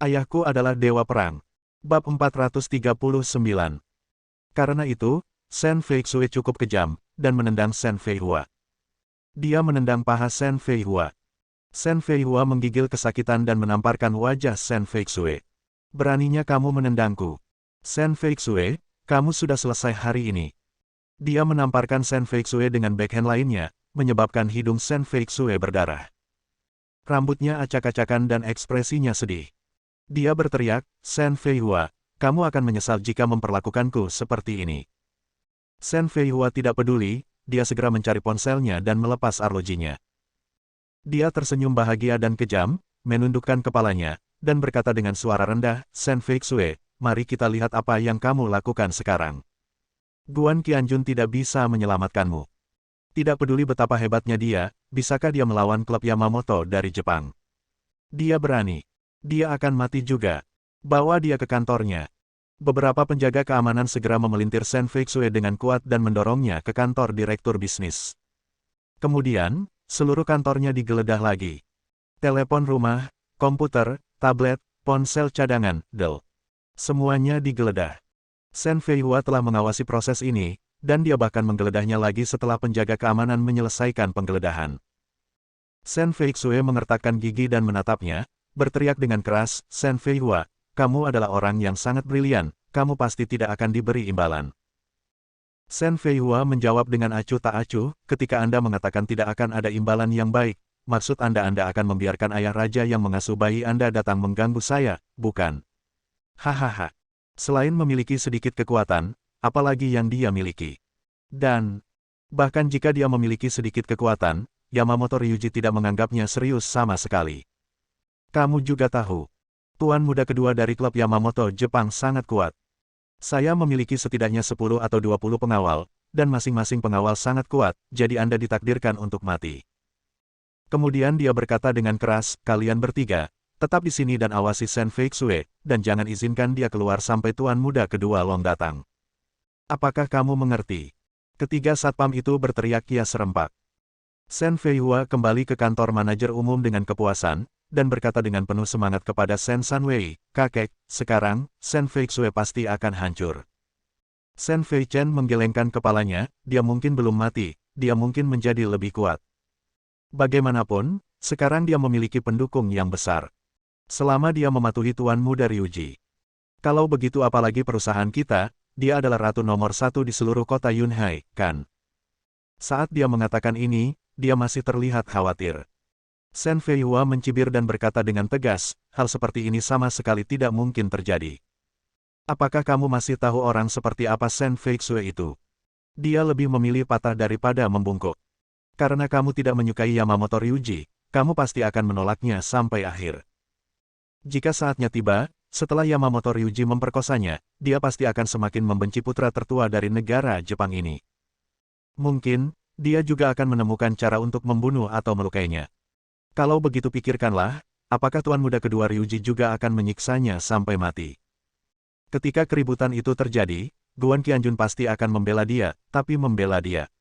Ayahku adalah dewa perang. Bab 439. Karena itu, Shen Feixue cukup kejam, dan menendang Shen Feihua. Dia menendang paha Shen Feihua. Shen Feihua menggigil kesakitan dan menamparkan wajah Shen Feixue. Beraninya kamu menendangku. Shen Feixue, kamu sudah selesai hari ini. Dia menamparkan Shen Feixue dengan backhand lainnya, menyebabkan hidung Shen Feixue berdarah. Rambutnya acak-acakan dan ekspresinya sedih. Dia berteriak, Shen Feihua, kamu akan menyesal jika memperlakukanku seperti ini. Shen Feihua tidak peduli, dia segera mencari ponselnya dan melepas arlojinya. Dia tersenyum bahagia dan kejam, menundukkan kepalanya, dan berkata dengan suara rendah, Shen Feixue, mari kita lihat apa yang kamu lakukan sekarang. Guan Qianjun tidak bisa menyelamatkanmu. Tidak peduli betapa hebatnya dia, bisakah dia melawan klub Yamamoto dari Jepang? Dia berani. Dia akan mati juga. Bawa dia ke kantornya. Beberapa penjaga keamanan segera memelintir Shen Feixue dengan kuat dan mendorongnya ke kantor direktur bisnis. Kemudian, seluruh kantornya digeledah lagi. Telepon rumah, komputer, tablet, ponsel cadangan, Dell. Semuanya digeledah. Shen Feihua telah mengawasi proses ini, dan dia bahkan menggeledahnya lagi setelah penjaga keamanan menyelesaikan penggeledahan. Shen Feixue mengertakkan gigi dan menatapnya, berteriak dengan keras, Shen Feihua, kamu adalah orang yang sangat brilian, kamu pasti tidak akan diberi imbalan. Shen Feihua menjawab dengan acuh tak acuh, ketika Anda mengatakan tidak akan ada imbalan yang baik, maksud Anda akan membiarkan ayah raja yang mengasuh bayi Anda datang mengganggu saya, bukan? Hahaha. Selain memiliki sedikit kekuatan, apalagi yang dia miliki. Dan, bahkan jika dia memiliki sedikit kekuatan, Yamamoto Ryuji tidak menganggapnya serius sama sekali. Kamu juga tahu, tuan muda kedua dari klub Yamamoto Jepang sangat kuat. Saya memiliki setidaknya 10 atau 20 pengawal, dan masing-masing pengawal sangat kuat, jadi Anda ditakdirkan untuk mati. Kemudian dia berkata dengan keras, kalian bertiga, tetap di sini dan awasi Shen Feixue, dan jangan izinkan dia keluar sampai tuan muda kedua Long datang. Apakah kamu mengerti? Ketiga satpam itu berteriak ia serempak. Shen Feihua kembali ke kantor manajer umum dengan kepuasan, dan berkata dengan penuh semangat kepada Shen Sanwei, kakek, sekarang, Shen Feixue pasti akan hancur. Shen Feichen menggelengkan kepalanya, dia mungkin belum mati, dia mungkin menjadi lebih kuat. Bagaimanapun, sekarang dia memiliki pendukung yang besar. Selama dia mematuhi tuan muda Ryuji. Kalau begitu apalagi perusahaan kita, dia adalah ratu nomor 1 di seluruh kota Yunhai, kan? Saat dia mengatakan ini, dia masih terlihat khawatir. Shen Feihua mencibir dan berkata dengan tegas, hal seperti ini sama sekali tidak mungkin terjadi. Apakah kamu masih tahu orang seperti apa Shen Feixue itu? Dia lebih memilih patah daripada membungkuk. Karena kamu tidak menyukai Yamamoto Ryuji, kamu pasti akan menolaknya sampai akhir. Jika saatnya tiba, setelah Yamamoto Ryuji memperkosanya, dia pasti akan semakin membenci putra tertua dari negara Jepang ini. Mungkin, dia juga akan menemukan cara untuk membunuh atau melukainya. Kalau begitu pikirkanlah, apakah tuan muda kedua Ryuji juga akan menyiksanya sampai mati? Ketika keributan itu terjadi, Guan Qianjun pasti akan membela dia, tapi membela dia.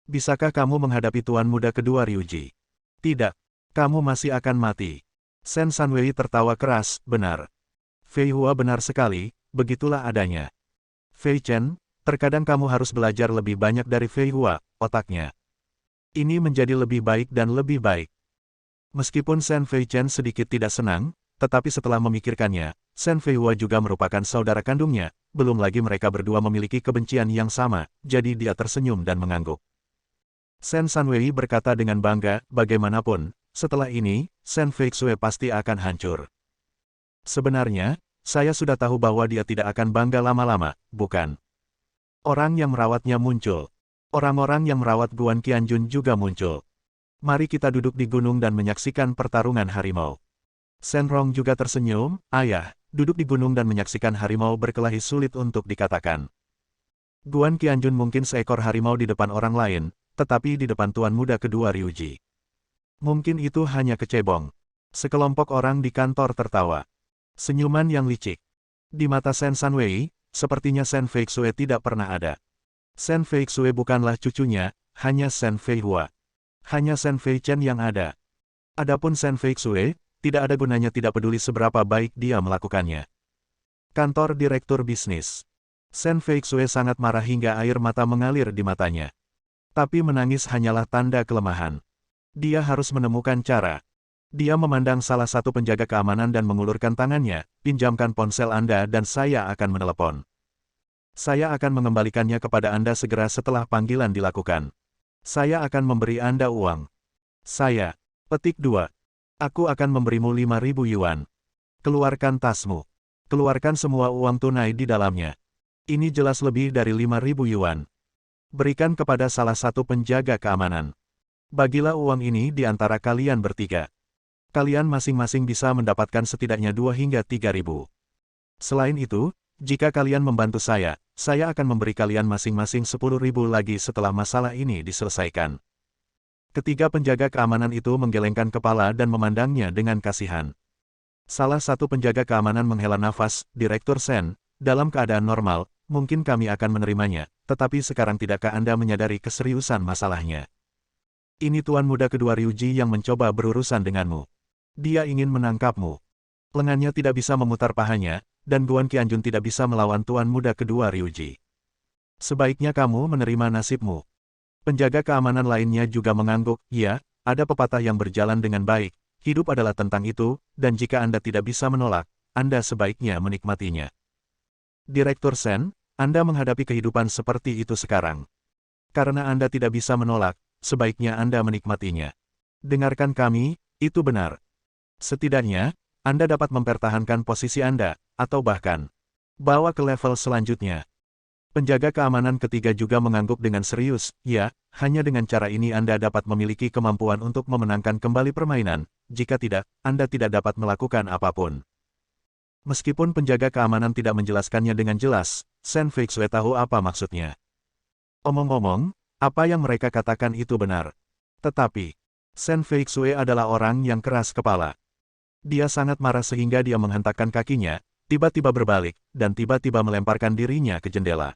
Bisakah kamu menghadapi tuan muda kedua Ryuji? Tidak. Kamu masih akan mati. Shen Sanwei tertawa keras, benar. Feihua benar sekali, begitulah adanya. Feichen, terkadang kamu harus belajar lebih banyak dari Feihua, otaknya. Ini menjadi lebih baik dan lebih baik. Meskipun Shen Feichen sedikit tidak senang, tetapi setelah memikirkannya, Shen Feihua juga merupakan saudara kandungnya, belum lagi mereka berdua memiliki kebencian yang sama, jadi dia tersenyum dan mengangguk. Shen Sanwei berkata dengan bangga, bagaimanapun, setelah ini, Shen Feixue pasti akan hancur. Sebenarnya, saya sudah tahu bahwa dia tidak akan bangga lama-lama, bukan? Orang yang merawatnya muncul. Orang-orang yang merawat Guan Qianjun juga muncul. Mari kita duduk di gunung dan menyaksikan pertarungan harimau. Shen Rong juga tersenyum, ayah, duduk di gunung dan menyaksikan harimau berkelahi sulit untuk dikatakan. Guan Qianjun mungkin seekor harimau di depan orang lain, tetapi di depan tuan muda kedua Ryuji. Mungkin itu hanya kecebong. Sekelompok orang di kantor tertawa. Senyuman yang licik. Di mata Shen Sanwei, sepertinya Shen Feixue tidak pernah ada. Shen Feixue bukanlah cucunya, hanya Shen Feihua. Hanya Shen Feichen yang ada. Adapun Shen Feixue, tidak ada gunanya tidak peduli seberapa baik dia melakukannya. Kantor Direktur Bisnis. Shen Feixue sangat marah hingga air mata mengalir di matanya. Tapi menangis hanyalah tanda kelemahan. Dia harus menemukan cara. Dia memandang salah satu penjaga keamanan dan mengulurkan tangannya, pinjamkan ponsel Anda dan saya akan menelepon. Saya akan mengembalikannya kepada Anda segera setelah panggilan dilakukan. Saya akan memberi Anda uang. Saya. Petik 2. Aku akan memberimu 5.000 yuan. Keluarkan tasmu. Keluarkan semua uang tunai di dalamnya. Ini jelas lebih dari 5.000 yuan. Berikan kepada salah satu penjaga keamanan. Bagilah uang ini di antara kalian bertiga. Kalian masing-masing bisa mendapatkan setidaknya 2 hingga 3.000. Selain itu, jika kalian membantu saya akan memberi kalian masing-masing 10.000 lagi setelah masalah ini diselesaikan. Ketiga penjaga keamanan itu menggelengkan kepala dan memandangnya dengan kasihan. Salah satu penjaga keamanan menghela nafas, Direktur Shen, dalam keadaan normal, mungkin kami akan menerimanya, tetapi sekarang tidakkah Anda menyadari keseriusan masalahnya? Ini tuan muda kedua Ryuji yang mencoba berurusan denganmu. Dia ingin menangkapmu. Lengannya tidak bisa memutar pahanya, dan Guan Qianjun tidak bisa melawan tuan muda kedua Ryuji. Sebaiknya kamu menerima nasibmu. Penjaga keamanan lainnya juga mengangguk, ya, ada pepatah yang berjalan dengan baik, hidup adalah tentang itu, dan jika Anda tidak bisa menolak, Anda sebaiknya menikmatinya. Direktur Shen, Anda menghadapi kehidupan seperti itu sekarang. Karena Anda tidak bisa menolak, sebaiknya Anda menikmatinya. Dengarkan kami, itu benar. Setidaknya, Anda dapat mempertahankan posisi Anda, atau bahkan bawa ke level selanjutnya. Penjaga keamanan ketiga juga mengangguk dengan serius, ya, hanya dengan cara ini Anda dapat memiliki kemampuan untuk memenangkan kembali permainan, jika tidak, Anda tidak dapat melakukan apapun. Meskipun penjaga keamanan tidak menjelaskannya dengan jelas, Shen Feixue tahu apa maksudnya. Omong-omong, apa yang mereka katakan itu benar. Tetapi, Shen Feixue adalah orang yang keras kepala. Dia sangat marah sehingga dia menghentakkan kakinya, tiba-tiba berbalik, dan tiba-tiba melemparkan dirinya ke jendela.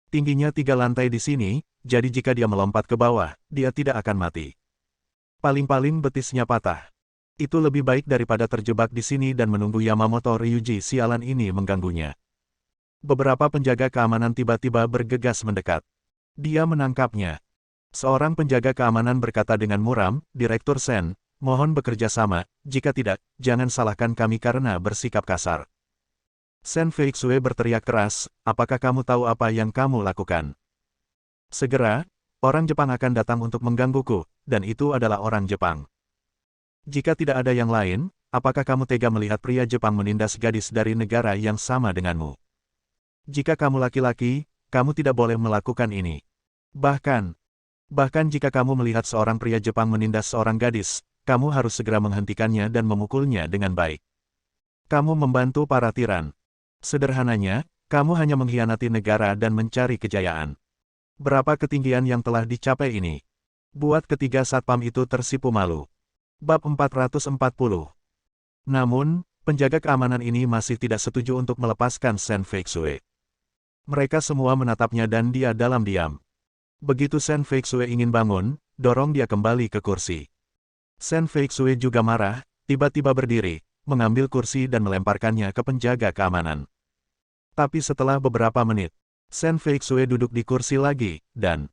Tingginya 3 lantai di sini, jadi jika dia melompat ke bawah, dia tidak akan mati. Paling-paling betisnya patah. Itu lebih baik daripada terjebak di sini dan menunggu Yamamoto Ryuji sialan ini mengganggunya. Beberapa penjaga keamanan tiba-tiba bergegas mendekat. Dia menangkapnya. Seorang penjaga keamanan berkata dengan muram, Direktur Shen, mohon bekerja sama, jika tidak, jangan salahkan kami karena bersikap kasar. Shen Feixue berteriak keras, apakah kamu tahu apa yang kamu lakukan? Segera, orang Jepang akan datang untuk menggangguku, dan itu adalah orang Jepang. Jika tidak ada yang lain, apakah kamu tega melihat pria Jepang menindas gadis dari negara yang sama denganmu? Jika kamu laki-laki, kamu tidak boleh melakukan ini. Bahkan jika kamu melihat seorang pria Jepang menindas seorang gadis, kamu harus segera menghentikannya dan memukulnya dengan baik. Kamu membantu para tiran. Sederhananya, kamu hanya mengkhianati negara dan mencari kejayaan. Berapa ketinggian yang telah dicapai ini? Buat ketiga satpam itu tersipu malu. Bab 440. Namun, penjaga keamanan ini masih tidak setuju untuk melepaskan Shen Feixue. Mereka semua menatapnya dan dia dalam diam. Begitu Shen Feixue ingin bangun, dorong dia kembali ke kursi. Shen Feixue juga marah, tiba-tiba berdiri, mengambil kursi dan melemparkannya ke penjaga keamanan. Tapi setelah beberapa menit, Shen Feixue duduk di kursi lagi, dan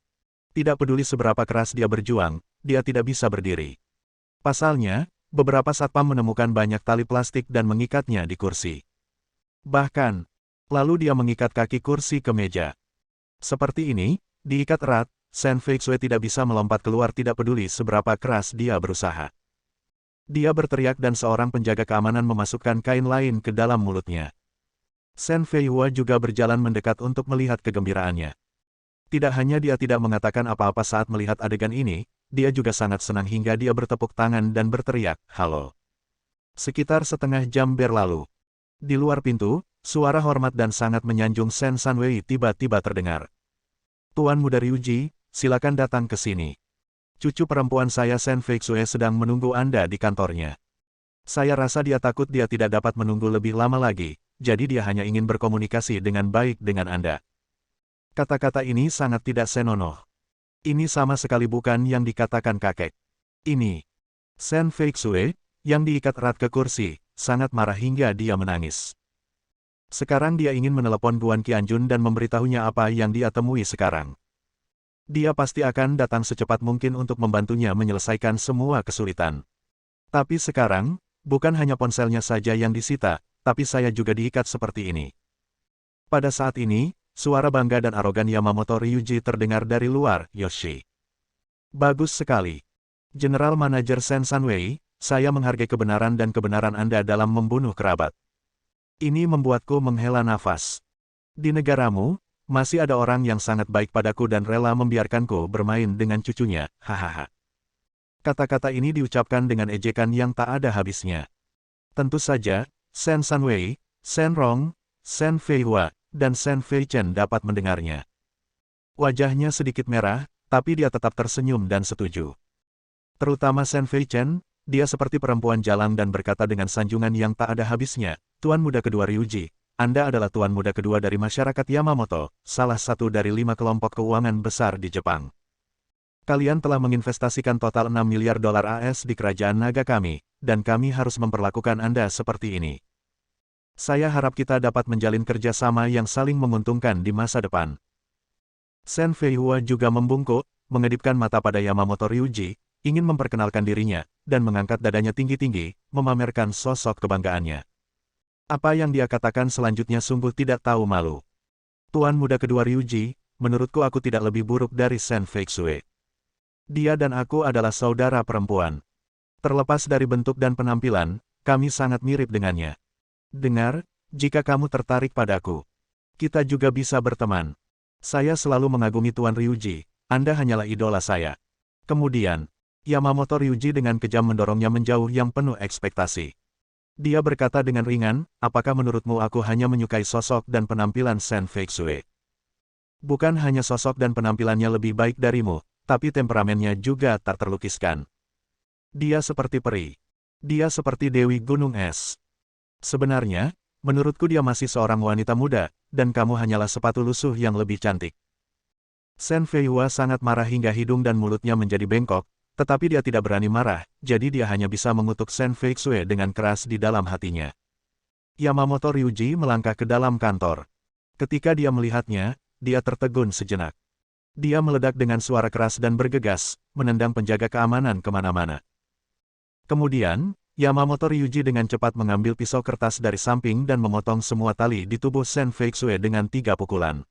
tidak peduli seberapa keras dia berjuang, dia tidak bisa berdiri. Pasalnya, beberapa satpam menemukan banyak tali plastik dan mengikatnya di kursi. Bahkan, lalu dia mengikat kaki kursi ke meja. Seperti ini, diikat erat, Shen Feixue tidak bisa melompat keluar tidak peduli seberapa keras dia berusaha. Dia berteriak dan seorang penjaga keamanan memasukkan kain lain ke dalam mulutnya. Shen Feihua juga berjalan mendekat untuk melihat kegembiraannya. Tidak hanya dia tidak mengatakan apa-apa saat melihat adegan ini, dia juga sangat senang hingga dia bertepuk tangan dan berteriak, halo. Sekitar setengah jam berlalu. Di luar pintu, suara hormat dan sangat menyanjung Shen Sanwei tiba-tiba terdengar. Tuan muda Ryuji, silakan datang ke sini. Cucu perempuan saya Shen Feixue sedang menunggu Anda di kantornya. Saya rasa dia takut dia tidak dapat menunggu lebih lama lagi, jadi dia hanya ingin berkomunikasi dengan baik dengan Anda. Kata-kata ini sangat tidak senonoh. Ini sama sekali bukan yang dikatakan kakek. Ini. Shen Feixue, yang diikat erat ke kursi, sangat marah hingga dia menangis. Sekarang dia ingin menelepon Guan Qianjun dan memberitahunya apa yang dia temui sekarang. Dia pasti akan datang secepat mungkin untuk membantunya menyelesaikan semua kesulitan. Tapi sekarang, bukan hanya ponselnya saja yang disita, tapi saya juga diikat seperti ini. Pada saat ini, suara bangga dan arogan Yamamoto Ryuji terdengar dari luar, Yoshi. Bagus sekali. General Manager Sen Sanwei, saya menghargai kebenaran dan kebenaran Anda dalam membunuh kerabat. Ini membuatku menghela nafas. Di negaramu, masih ada orang yang sangat baik padaku dan rela membiarkanku bermain dengan cucunya, hahaha. Kata-kata ini diucapkan dengan ejekan yang tak ada habisnya. Tentu saja, Sen Sanwei, Sen Rong, Sen Feihua, dan Sen Feichen dapat mendengarnya. Wajahnya sedikit merah, tapi dia tetap tersenyum dan setuju. Terutama Sen Feichen, dia seperti perempuan jalang dan berkata dengan sanjungan yang tak ada habisnya, Tuan Muda Kedua Ryuji, Anda adalah Tuan Muda kedua dari masyarakat Yamamoto, salah satu dari 5 kelompok keuangan besar di Jepang. Kalian telah menginvestasikan total 6 miliar dolar AS di kerajaan naga kami, dan kami harus memperlakukan Anda seperti ini. Saya harap kita dapat menjalin kerjasama yang saling menguntungkan di masa depan. Sen Feihua juga membungkuk, mengedipkan mata pada Yamamoto Ryuji, ingin memperkenalkan dirinya, dan mengangkat dadanya tinggi-tinggi, memamerkan sosok kebanggaannya. Apa yang dia katakan selanjutnya sungguh tidak tahu malu. Tuan Muda Kedua Ryuji, menurutku aku tidak lebih buruk dari Sen Feixue. Dia dan aku adalah saudara perempuan. Terlepas dari bentuk dan penampilan, kami sangat mirip dengannya. Dengar, jika kamu tertarik padaku, kita juga bisa berteman. Saya selalu mengagumi Tuan Ryuji, Anda hanyalah idola saya. Kemudian, Yamamoto Ryuji dengan kejam mendorongnya menjauh yang penuh ekspektasi. Dia berkata dengan ringan, apakah menurutmu aku hanya menyukai sosok dan penampilan Sen Feixue? Bukan hanya sosok dan penampilannya lebih baik darimu, tapi temperamennya juga tak terlukiskan. Dia seperti peri. Dia seperti Dewi Gunung Es. Sebenarnya, menurutku dia masih seorang wanita muda, dan kamu hanyalah sepatu lusuh yang lebih cantik. Sen Feihua sangat marah hingga hidung dan mulutnya menjadi bengkok, tetapi dia tidak berani marah, jadi dia hanya bisa mengutuk Sen Feixue dengan keras di dalam hatinya. Yamamoto Ryuji melangkah ke dalam kantor. Ketika dia melihatnya, dia tertegun sejenak. Dia meledak dengan suara keras dan bergegas, menendang penjaga keamanan kemana-mana. Kemudian, Yamamoto Ryuji dengan cepat mengambil pisau kertas dari samping dan memotong semua tali di tubuh Sen Feixue dengan 3 pukulan.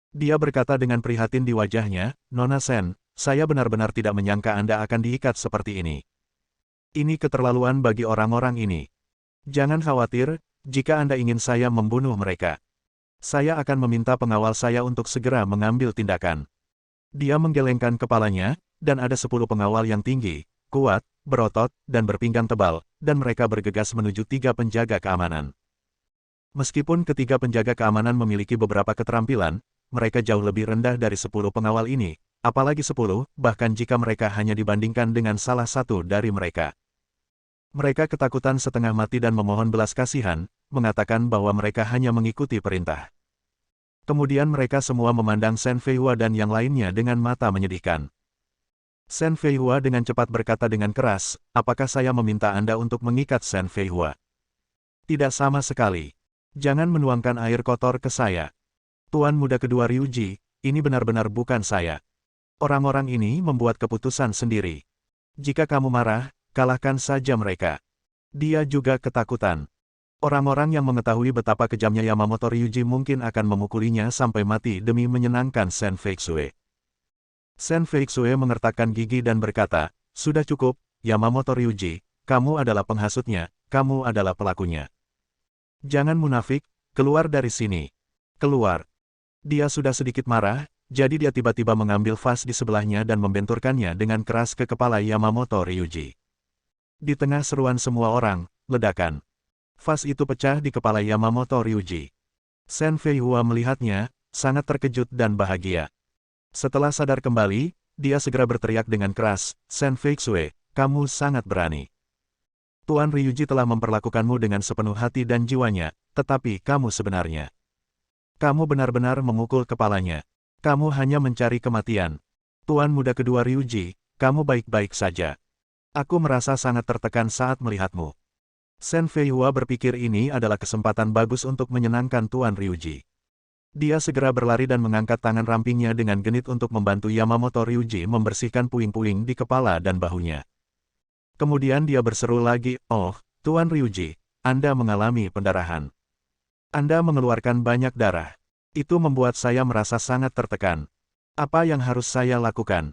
Dia berkata dengan prihatin di wajahnya, Nona Sen, saya benar-benar tidak menyangka Anda akan diikat seperti ini. Ini keterlaluan bagi orang-orang ini. Jangan khawatir, jika Anda ingin saya membunuh mereka. Saya akan meminta pengawal saya untuk segera mengambil tindakan. Dia menggelengkan kepalanya, dan ada 10 pengawal yang tinggi, kuat, berotot, dan berpinggang tebal, dan mereka bergegas menuju 3 penjaga keamanan. Meskipun ketiga penjaga keamanan memiliki beberapa keterampilan, mereka jauh lebih rendah dari 10 pengawal ini, apalagi 10, bahkan jika mereka hanya dibandingkan dengan salah satu dari mereka. Mereka ketakutan setengah mati dan memohon belas kasihan, mengatakan bahwa mereka hanya mengikuti perintah. Kemudian mereka semua memandang Sen Feihua dan yang lainnya dengan mata menyedihkan. Sen Feihua dengan cepat berkata dengan keras, apakah saya meminta Anda untuk mengikat Sen Feihua? Tidak sama sekali. Jangan menuangkan air kotor ke saya. Tuan Muda Kedua Ryuji, ini benar-benar bukan saya. Orang-orang ini membuat keputusan sendiri. Jika kamu marah, kalahkan saja mereka. Dia juga ketakutan. Orang-orang yang mengetahui betapa kejamnya Yamamoto Ryuji mungkin akan memukulinya sampai mati demi menyenangkan Sen Feixue. Sen Feixue mengertakkan gigi dan berkata, sudah cukup, Yamamoto Ryuji, kamu adalah penghasutnya, kamu adalah pelakunya. Jangan munafik, keluar dari sini. Keluar. Dia sudah sedikit marah, jadi dia tiba-tiba mengambil vas di sebelahnya dan membenturkannya dengan keras ke kepala Yamamoto Ryuji. Di tengah seruan semua orang, ledakan. Vas itu pecah di kepala Yamamoto Ryuji. Sen Feihua melihatnya, sangat terkejut dan bahagia. Setelah sadar kembali, dia segera berteriak dengan keras, Sen Feixue, kamu sangat berani. Tuan Ryuji telah memperlakukanmu dengan sepenuh hati dan jiwanya, tetapi kamu sebenarnya. Kamu benar-benar memukul kepalanya. Kamu hanya mencari kematian. Tuan Muda Kedua Ryuji, kamu baik-baik saja. Aku merasa sangat tertekan saat melihatmu. Shen Feihua berpikir ini adalah kesempatan bagus untuk menyenangkan Tuan Ryuji. Dia segera berlari dan mengangkat tangan rampingnya dengan genit untuk membantu Yamamoto Ryuji membersihkan puing-puing di kepala dan bahunya. Kemudian dia berseru lagi, "Oh, Tuan Ryuji, Anda mengalami pendarahan. Anda mengeluarkan banyak darah. Itu membuat saya merasa sangat tertekan. Apa yang harus saya lakukan?"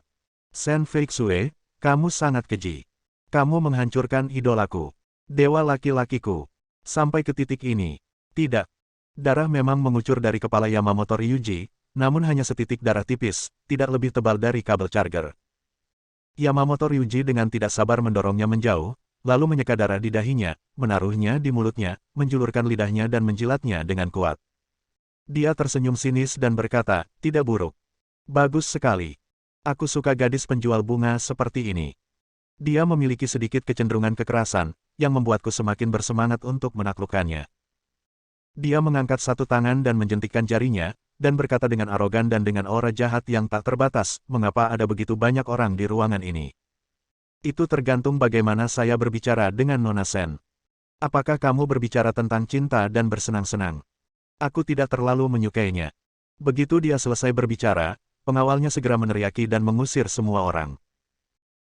"Shen Feixue, kamu sangat keji. Kamu menghancurkan idolaku. Dewa laki-lakiku. Sampai ke titik ini." "Tidak. Darah memang mengucur dari kepala Yamamoto Ryuji, namun hanya setitik darah tipis, tidak lebih tebal dari kabel charger." Yamamoto Ryuji dengan tidak sabar mendorongnya menjauh, lalu menyeka darah di dahinya, menaruhnya di mulutnya, menjulurkan lidahnya dan menjilatnya dengan kuat. Dia tersenyum sinis dan berkata, "Tidak buruk. Bagus sekali. Aku suka gadis penjual bunga seperti ini. Dia memiliki sedikit kecenderungan kekerasan, yang membuatku semakin bersemangat untuk menaklukkannya." Dia mengangkat satu tangan dan menjentikkan jarinya, dan berkata dengan arogan dan dengan aura jahat yang tak terbatas, "Mengapa ada begitu banyak orang di ruangan ini? Itu tergantung bagaimana saya berbicara dengan Nona Shen. Apakah kamu berbicara tentang cinta dan bersenang-senang? Aku tidak terlalu menyukainya." Begitu dia selesai berbicara, pengawalnya segera meneriaki dan mengusir semua orang.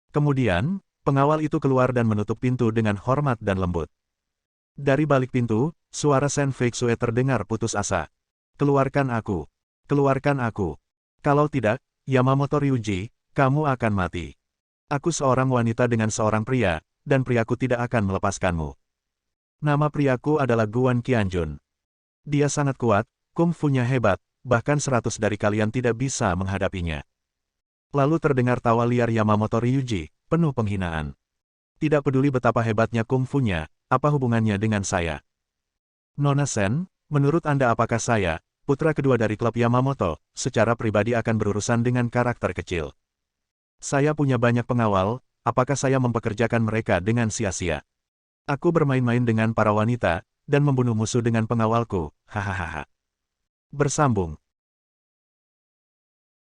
Kemudian, pengawal itu keluar dan menutup pintu dengan hormat dan lembut. Dari balik pintu, suara Shen Feixue terdengar putus asa. "Keluarkan aku. Keluarkan aku. Kalau tidak, Yamamoto Ryuji, kamu akan mati. Aku seorang wanita dengan seorang pria, dan priaku tidak akan melepaskanmu. Nama priaku adalah Guan Qianjun. Dia sangat kuat, kungfunya hebat, bahkan 100 dari kalian tidak bisa menghadapinya." Lalu terdengar tawa liar Yamamoto Ryuji, penuh penghinaan. "Tidak peduli betapa hebatnya kungfunya, apa hubungannya dengan saya? Nona Shen, menurut Anda apakah saya, putra kedua dari klub Yamamoto, secara pribadi akan berurusan dengan karakter kecil? Saya punya banyak pengawal, apakah saya mempekerjakan mereka dengan sia-sia? Aku bermain-main dengan para wanita, dan membunuh musuh dengan pengawalku, hahaha." Bersambung.